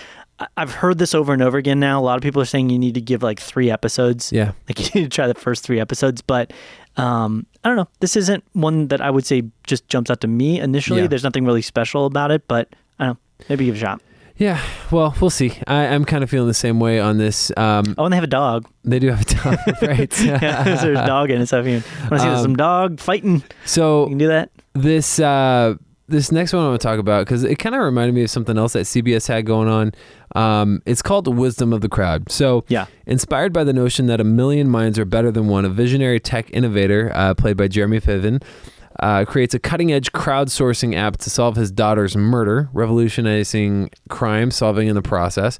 [SPEAKER 2] I've heard this over and over again now. A lot of people are saying you need to give like 3 episodes. Like you need to try the first 3 episodes, but I don't know. This isn't one that I would say just jumps out to me initially. There's nothing really special about it, but I don't know. Maybe give it a shot. Yeah,
[SPEAKER 1] well, we'll see. I'm kind of feeling the same way on this.
[SPEAKER 2] And they have a dog.
[SPEAKER 1] They do have a dog, right?
[SPEAKER 2] There's a dog in it. So if you want to see some dog fighting,
[SPEAKER 1] so
[SPEAKER 2] you can do that.
[SPEAKER 1] This next one I want to talk about, because it kind of reminded me of something else that CBS had going on. It's called The Wisdom of the Crowd. So inspired by the notion that a million minds are better than one, a visionary tech innovator, played by Jeremy Piven, creates a cutting-edge crowdsourcing app to solve his daughter's murder, revolutionizing crime solving in the process,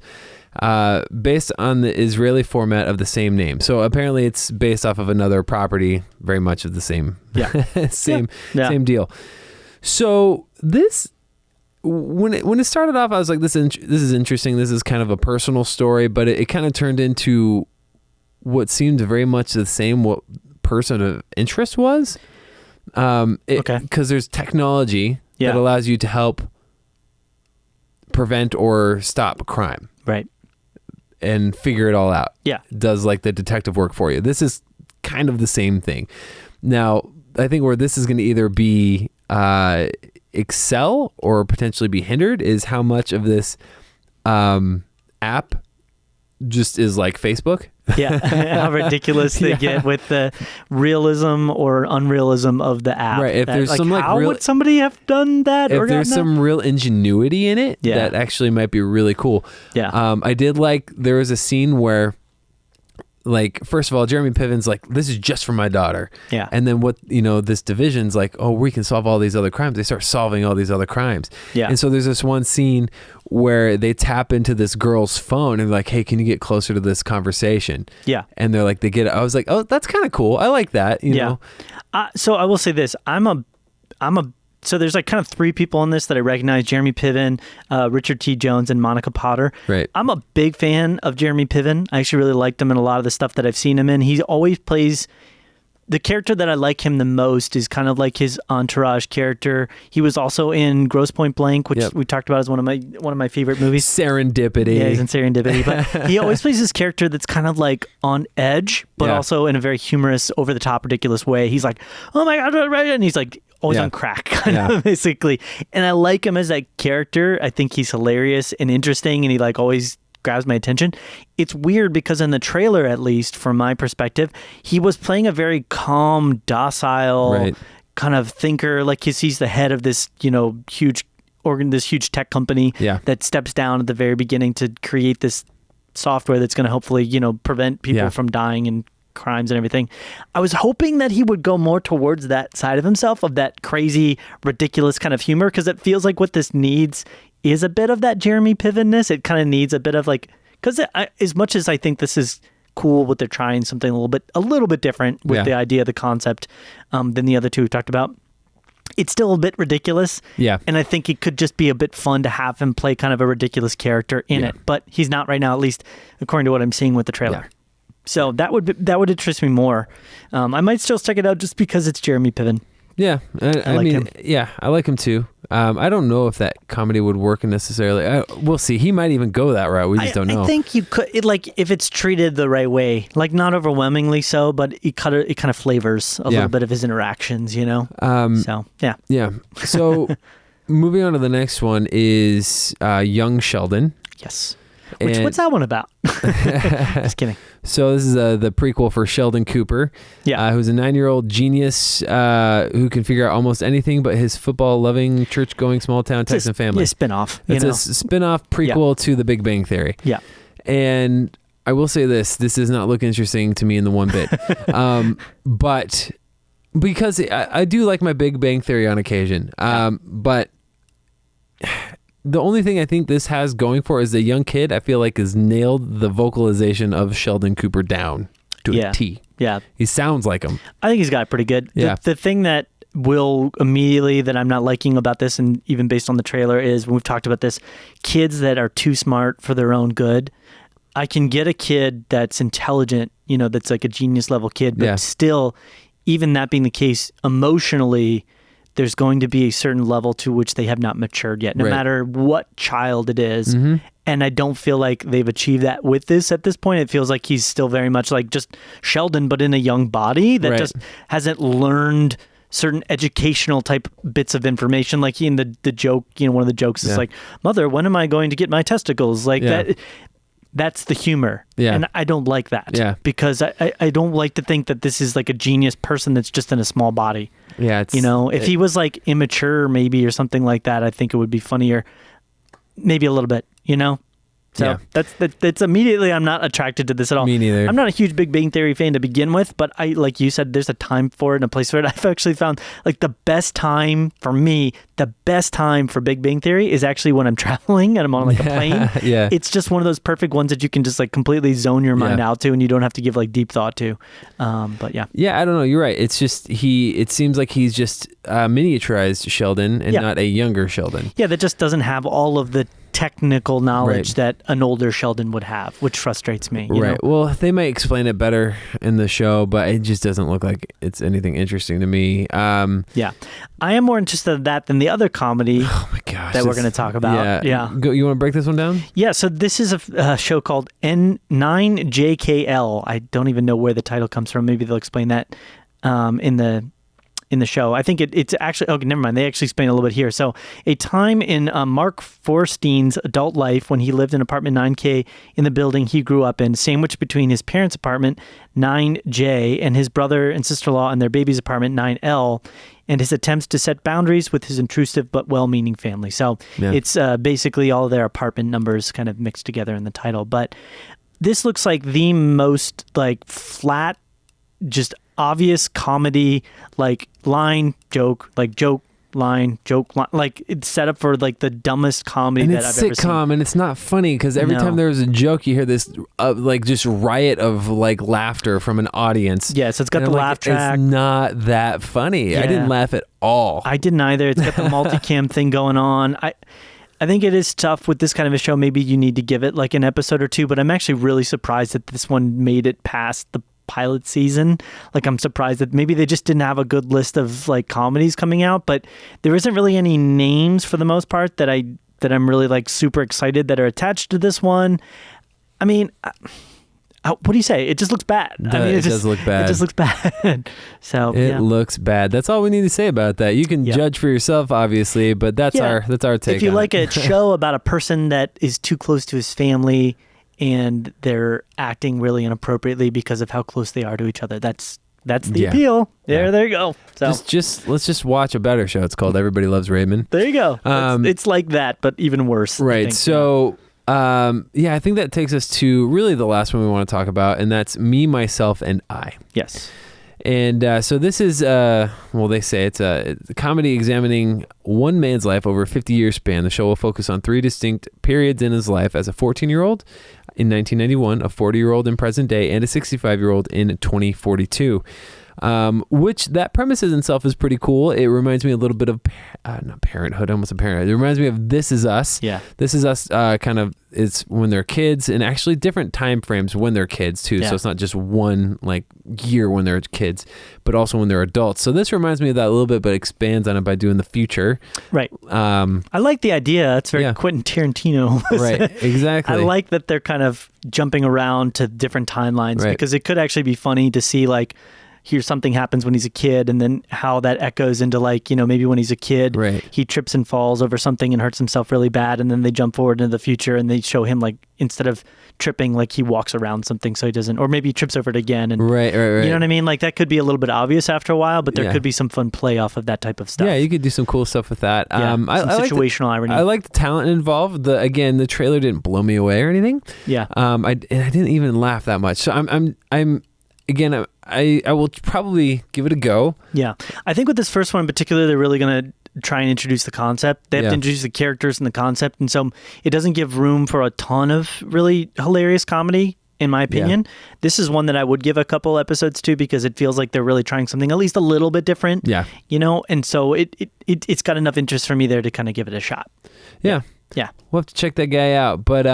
[SPEAKER 1] based on the Israeli format of the same name. So apparently it's based off of another property, very much of the same, same deal. So this, when it started off, I was like, this is interesting. This is kind of a personal story, but it kind of turned into what seemed very much the same what person of interest was. Because there's technology that allows you to help prevent or stop crime.
[SPEAKER 2] Right.
[SPEAKER 1] And figure it all out.
[SPEAKER 2] Yeah.
[SPEAKER 1] Does like the detective work for you. This is kind of the same thing. Now, I think where this is going to either be excel or potentially be hindered is how much of this app just is like Facebook.
[SPEAKER 2] How ridiculous they get with the realism or unrealism of the app.
[SPEAKER 1] Right. If there's some
[SPEAKER 2] how would somebody have done that?
[SPEAKER 1] If there's some real ingenuity in it, that actually might be really cool.
[SPEAKER 2] Yeah.
[SPEAKER 1] I did like, there was a scene where like, first of all, Jeremy Piven's like, this is just for my daughter.
[SPEAKER 2] Yeah.
[SPEAKER 1] And then what, this division's like, oh, we can solve all these other crimes. They start solving all these other crimes.
[SPEAKER 2] Yeah.
[SPEAKER 1] And so there's this one scene where they tap into this girl's phone and they're like, hey, can you get closer to this conversation? Yeah. And they're like, they get it. I was like, oh, that's kind of cool. I like that. You know?
[SPEAKER 2] So I will say this. So there's like kind of three people in this that I recognize: Jeremy Piven, Richard T. Jones, and Monica Potter.
[SPEAKER 1] Right.
[SPEAKER 2] I'm a big fan of Jeremy Piven. I actually really liked him in a lot of the stuff that I've seen him in. He always plays the character that I like him the most is kind of like his entourage character. He was also in Grosse Point Blank, which we talked about as one of my favorite movies.
[SPEAKER 1] Serendipity.
[SPEAKER 2] Yeah, he's in Serendipity. But he always plays this character that's kind of like on edge, but also in a very humorous, over the top, ridiculous way. He's like, oh my God, right? And he's like always on crack, kind of, basically. And I like him as that character. I think he's hilarious and interesting, and he like always grabs my attention. It's weird because in the trailer, at least from my perspective, he was playing a very calm, docile kind of thinker. Like he's the head of this, huge tech company that steps down at the very beginning to create this software that's going to hopefully, prevent people from dying and crimes and everything. I was hoping that he would go more towards that side of himself, of that crazy, ridiculous kind of humor, because it feels like what this needs is a bit of that Jeremy Piven-ness. It kind of needs a bit of like, because as much as I think this is cool, what they're trying, something a little bit different with the idea, the concept, than the other two we talked about, it's still a bit ridiculous. Yeah. And I think it could just be a bit fun to have him play kind of a ridiculous character in it, but he's not right now, at least according to what I'm seeing with the trailer. Yeah. So that would interest me more. I might still check it out just because it's Jeremy Piven.
[SPEAKER 1] Yeah, I like him. Yeah, I like him too. I don't know if that comedy would work necessarily. We'll see. He might even go that route. We just don't know.
[SPEAKER 2] I think you could, if it's treated the right way, like not overwhelmingly so, but it kind of flavors a little bit of his interactions, So yeah.
[SPEAKER 1] Yeah. So moving on to the next one is Young Sheldon.
[SPEAKER 2] Yes. What's that one about? Just kidding.
[SPEAKER 1] So this is the prequel for Sheldon Cooper, who's a 9-year-old genius who can figure out almost anything but his football-loving, church-going, small-town Texan family.
[SPEAKER 2] It's a spin-off.
[SPEAKER 1] It's a spin-off prequel to The Big Bang Theory.
[SPEAKER 2] Yeah.
[SPEAKER 1] And I will say this does not look interesting to me in the one bit. But because I do like my Big Bang Theory on occasion, but the only thing I think this has going for is the young kid, I feel like, has nailed the vocalization of Sheldon Cooper down to a T. Yeah. He sounds like him.
[SPEAKER 2] I think he's got it pretty good.
[SPEAKER 1] Yeah.
[SPEAKER 2] The thing that that I'm not liking about this, and even based on the trailer, is when we've talked about this, kids that are too smart for their own good. I can get a kid that's intelligent, that's like a genius level kid, but still, even that being the case, emotionally, there's going to be a certain level to which they have not matured yet, no matter what child it is. Mm-hmm. And I don't feel like they've achieved that with this at this point. It feels like he's still very much like just Sheldon, but in a young body that just hasn't learned certain educational type bits of information. Like in the joke, one of the jokes is like, "Mother, when am I going to get my testicles?" Like that. That's the humor. Yeah. And I don't like that. Yeah. Because I don't like to think that this is like a genius person that's just in a small body.
[SPEAKER 1] Yeah.
[SPEAKER 2] If he was like immature maybe or something like that, I think it would be funnier. Maybe a little bit, So that's immediately, I'm not attracted to this at all.
[SPEAKER 1] Me neither.
[SPEAKER 2] I'm not a huge Big Bang Theory fan to begin with, but like you said, there's a time for it and a place for it. I've actually found like the best time for Big Bang Theory is actually when I'm traveling and I'm on like a plane.
[SPEAKER 1] Yeah.
[SPEAKER 2] It's just one of those perfect ones that you can just like completely zone your mind out to and you don't have to give like deep thought to. But yeah.
[SPEAKER 1] Yeah, I don't know. You're right. It's just it seems like he's just miniaturized Sheldon and not a younger Sheldon.
[SPEAKER 2] Yeah, that just doesn't have all of the technical knowledge that an older Sheldon would have, which frustrates me. You know?
[SPEAKER 1] Well, they might explain it better in the show, but it just doesn't look like it's anything interesting to me.
[SPEAKER 2] Yeah. I am more interested in that than the other comedy that we're going to talk about. Yeah.
[SPEAKER 1] You want to break this one down?
[SPEAKER 2] Yeah. So this is a show called N9JKL. I don't even know where the title comes from. Maybe they'll explain that in the show. I think it's actually, okay, never mind. They actually explain a little bit here. So a time in Mark Forstein's adult life when he lived in apartment 9K in the building he grew up in, sandwiched between his parents' apartment 9J and his brother and sister-in-law and their baby's apartment 9L, and his attempts to set boundaries with his intrusive but well-meaning family. So it's basically all of their apartment numbers kind of mixed together in the title. But this looks like the most like flat, just obvious comedy, like line, joke, like joke, line, joke, line. Like it's set up for like the dumbest comedy that I've ever seen.
[SPEAKER 1] Sitcom, and it's not funny because every time there's a joke, you hear this like just riot of like laughter from an audience.
[SPEAKER 2] Yeah, so it's got the laugh track.
[SPEAKER 1] It's not that funny. Yeah. I didn't laugh at all.
[SPEAKER 2] I didn't either. It's got the multicam thing going on. I think it is tough with this kind of a show. Maybe you need to give it like an episode or two, but I'm actually really surprised that this one made it past the pilot season. Like, I'm surprised that maybe they just didn't have a good list of like comedies coming out, but there isn't really any names for the most part that I'm really like super excited that are attached to this one. I mean, what do you say? It just looks bad.
[SPEAKER 1] It does look bad.
[SPEAKER 2] It just looks bad. So
[SPEAKER 1] it looks bad. That's all we need to say about that. You can judge for yourself, obviously, but that's our take.
[SPEAKER 2] If you like a show about a person that is too close to his family and they're acting really inappropriately because of how close they are to each other, that's the appeal. There you go. So
[SPEAKER 1] let's just watch a better show. It's called Everybody Loves Raymond.
[SPEAKER 2] There you go. It's like that, but even worse.
[SPEAKER 1] Right. So. I think that takes us to really the last one we want to talk about, and that's Me, Myself, and I.
[SPEAKER 2] Yes.
[SPEAKER 1] And so this is, they say it's a comedy examining one man's life over a 50-year span. The show will focus on 3 distinct periods in his life as a 14-year-old in 1991, a 40-year-old in present day, and a 65-year-old in 2042. Which that premise in itself is pretty cool. It reminds me a little bit of not Parenthood, almost a Parenthood. It reminds me of This Is Us.
[SPEAKER 2] Yeah,
[SPEAKER 1] This Is Us. Kind of it's when they're kids, and actually different time frames when they're kids too. Yeah. So it's not just one like year when they're kids, but also when they're adults. So this reminds me of that a little bit, but expands on it by doing the future.
[SPEAKER 2] Right. I like the idea. It's very Quentin Tarantino.
[SPEAKER 1] Right. Exactly.
[SPEAKER 2] I like that they're kind of jumping around to different timelines because it could actually be funny to see like. Here something happens when he's a kid, and then how that echoes into like, maybe when he's a kid, he trips and falls over something and hurts himself really bad, and then they jump forward into the future and they show him like instead of tripping, like he walks around something so he doesn't, or maybe he trips over it again. And
[SPEAKER 1] right.
[SPEAKER 2] You know what I mean? Like that could be a little bit obvious after a while, but there could be some fun play off of that type of stuff.
[SPEAKER 1] Yeah, you could do some cool stuff with that.
[SPEAKER 2] I situational irony.
[SPEAKER 1] I like the talent involved. The trailer didn't blow me away or anything.
[SPEAKER 2] Yeah.
[SPEAKER 1] I didn't even laugh that much. So I will probably give it a go.
[SPEAKER 2] Yeah. I think with this first one in particular, they're really going to try and introduce the concept. They have to introduce the characters and the concept. And so it doesn't give room for a ton of really hilarious comedy, in my opinion. Yeah. This is one that I would give a couple episodes to because it feels like they're really trying something at least a little bit different. Yeah. And so it's got enough interest for me there to kind of give it a shot.
[SPEAKER 1] Yeah.
[SPEAKER 2] Yeah.
[SPEAKER 1] We'll have to check that guy out. But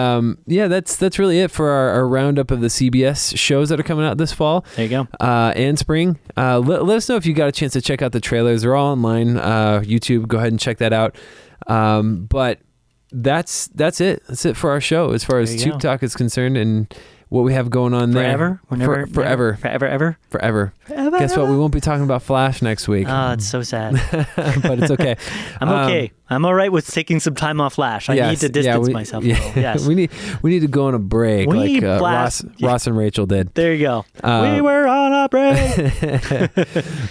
[SPEAKER 1] that's really it for our roundup of the CBS shows that are coming out this fall.
[SPEAKER 2] There you go.
[SPEAKER 1] And spring. Let us know if you got a chance to check out the trailers. They're all online. YouTube, go ahead and check that out. But that's it. That's it for our show as far as Tube Talk is concerned and what we have going on
[SPEAKER 2] there.
[SPEAKER 1] Forever. Guess what? We won't be talking about Flash next week.
[SPEAKER 2] Oh, it's so sad.
[SPEAKER 1] But it's okay.
[SPEAKER 2] I'm okay. I'm all right with taking some time off Flash. I need to distance myself a little. Yes.
[SPEAKER 1] we need to go on a break like Ross and Rachel did.
[SPEAKER 2] There you go. We were on a break.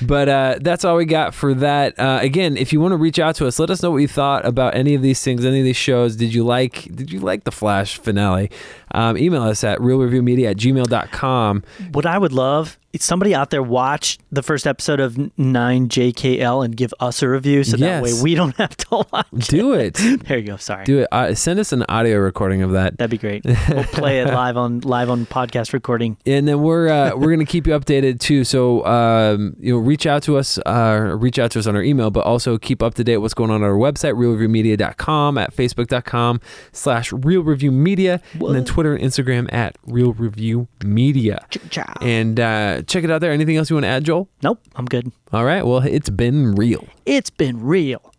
[SPEAKER 1] But that's all we got for that. Again, if you want to reach out to us, let us know what you thought about any of these things, any of these shows. Did you like the Flash finale? Email us at realreviewmedia@gmail.com.
[SPEAKER 2] What I would love is somebody out there watch the first episode of 9JKL and give us a review so that way we don't have to watch
[SPEAKER 1] it.
[SPEAKER 2] There you go. Sorry.
[SPEAKER 1] Do it. Send us an audio recording of that.
[SPEAKER 2] That'd be great. We'll play it live on podcast recording.
[SPEAKER 1] And then we're going to keep you updated too. So reach out to us on our email, but also keep up to date what's going on our website, realreviewmedia.com, at facebook.com/realreviewmedia, and then Twitter and Instagram at realreviewmedia. And check it out there. Anything else you want to add, Joel?
[SPEAKER 2] Nope, I'm good.
[SPEAKER 1] All right. Well, it's been real.
[SPEAKER 2] It's been real.